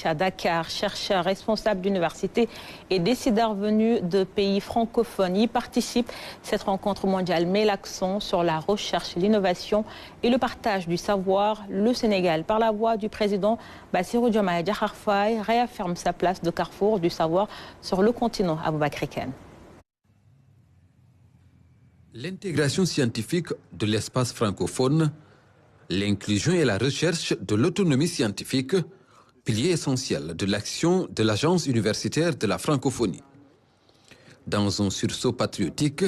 À Dakar, chercheurs, responsables d'universités et décideurs venus de pays francophones y participent. Cette rencontre mondiale met l'accent sur la recherche, l'innovation et le partage du savoir. Le Sénégal, par la voix du président Bassirou Diomaye Diakhar Faye, réaffirme sa place de carrefour du savoir sur le continent Aboubakry Kane. L'intégration scientifique de l'espace francophone, l'inclusion et la recherche de l'autonomie scientifique, pilier essentiel de l'action de l'Agence universitaire de la francophonie. Dans un sursaut patriotique,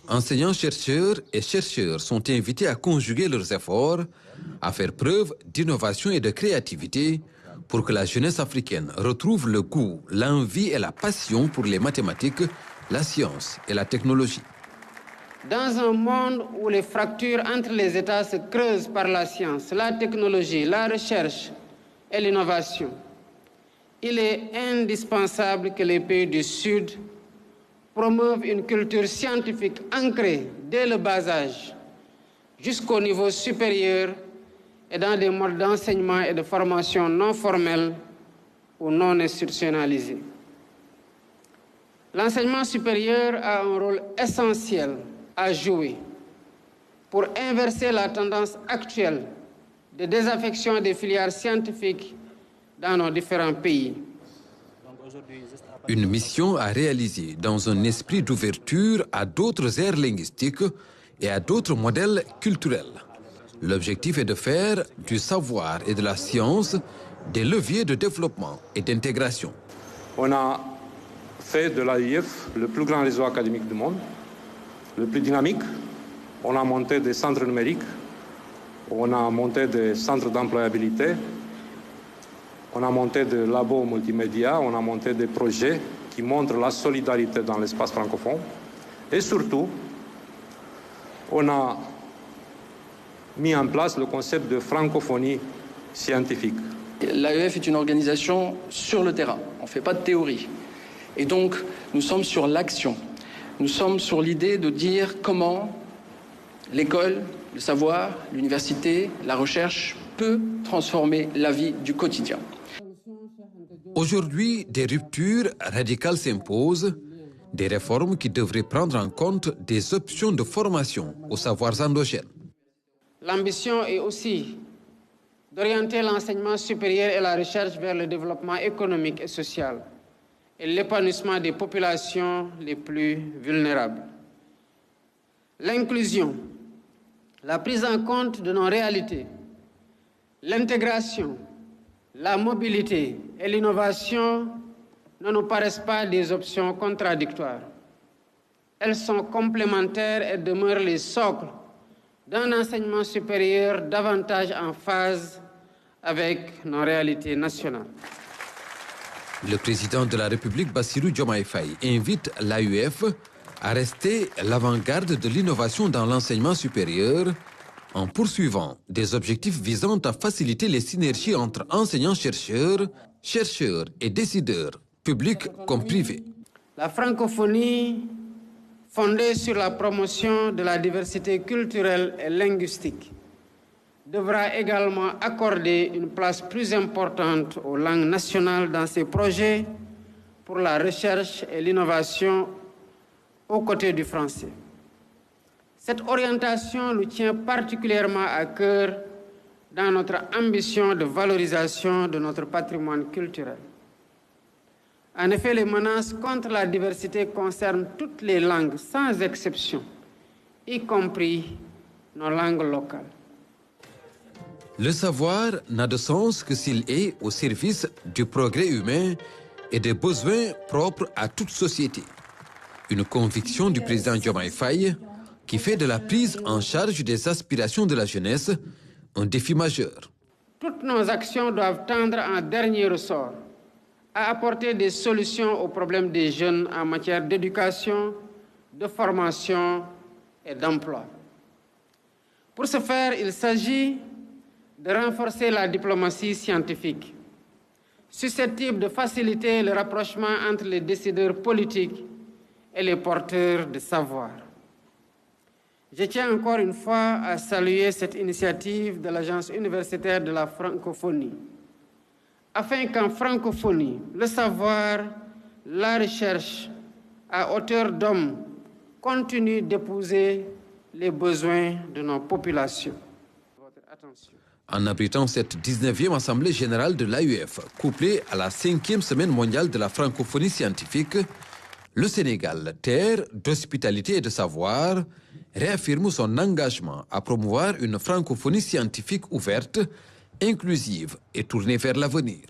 enseignants, chercheurs et chercheurs sont invités à conjuguer leurs efforts, à faire preuve d'innovation et de créativité pour que la jeunesse africaine retrouve le goût, l'envie et la passion pour les mathématiques, la science et la technologie. Dans un monde où les fractures entre les États se creusent par la science, la technologie, la recherche et l'innovation, il est indispensable que les pays du Sud promeuvent une culture scientifique ancrée dès le bas âge jusqu'au niveau supérieur et dans des modes d'enseignement et de formation non formels ou non institutionnalisés. L'enseignement supérieur a un rôle essentiel à jouer pour inverser la tendance actuelle de désaffection des filières scientifiques dans nos différents pays. Une mission à réaliser dans un esprit d'ouverture à d'autres aires linguistiques et à d'autres modèles culturels. L'objectif est de faire du savoir et de la science des leviers de développement et d'intégration. On a fait de l'AIF le plus grand réseau académique du monde, le plus dynamique. On a monté des centres numériques, on a monté des centres d'employabilité, on a monté des labos multimédia, on a monté des projets qui montrent la solidarité dans l'espace francophone. Et surtout, on a mis en place le concept de francophonie scientifique. L'AEF est une organisation sur le terrain, on ne fait pas de théorie. Et donc, nous sommes sur l'action. Nous sommes sur l'idée de dire comment l'école, le savoir, l'université, la recherche peut transformer la vie du quotidien. Aujourd'hui, des ruptures radicales s'imposent, des réformes qui devraient prendre en compte des options de formation aux savoirs endogènes. L'ambition est aussi d'orienter l'enseignement supérieur et la recherche vers le développement économique et social et l'épanouissement des populations les plus vulnérables. L'inclusion, la prise en compte de nos réalités, l'intégration, la mobilité et l'innovation ne nous paraissent pas des options contradictoires. Elles sont complémentaires et demeurent les socles d'un enseignement supérieur davantage en phase avec nos réalités nationales. Le président de la République, Bassirou Diomaye Faye, invite l'AUF à rester l'avant-garde de l'innovation dans l'enseignement supérieur en poursuivant des objectifs visant à faciliter les synergies entre enseignants-chercheurs, chercheurs et décideurs, publics comme privés. La francophonie, fondée sur la promotion de la diversité culturelle et linguistique, devra également accorder une place plus importante aux langues nationales dans ses projets pour la recherche et l'innovation aux côtés du français. Cette orientation nous tient particulièrement à cœur dans notre ambition de valorisation de notre patrimoine culturel. En effet, les menaces contre la diversité concernent toutes les langues, sans exception, y compris nos langues locales. Le savoir n'a de sens que s'il est au service du progrès humain et des besoins propres à toute société. Une conviction du président Diomaye Faye qui fait de la prise en charge des aspirations de la jeunesse un défi majeur. Toutes nos actions doivent tendre en dernier ressort à apporter des solutions aux problèmes des jeunes en matière d'éducation, de formation et d'emploi. Pour ce faire, il s'agit de renforcer la diplomatie scientifique, susceptible de faciliter le rapprochement entre les décideurs politiques et les porteurs de savoir. Je tiens encore une fois à saluer cette initiative de l'Agence universitaire de la francophonie, afin qu'en francophonie, le savoir, la recherche à hauteur d'homme continue d'épouser les besoins de nos populations. Votre attention. En abritant cette 19e Assemblée générale de l'AUF, couplée à la 5e semaine mondiale de la francophonie scientifique, le Sénégal, terre d'hospitalité et de savoir, réaffirme son engagement à promouvoir une francophonie scientifique ouverte, inclusive et tournée vers l'avenir.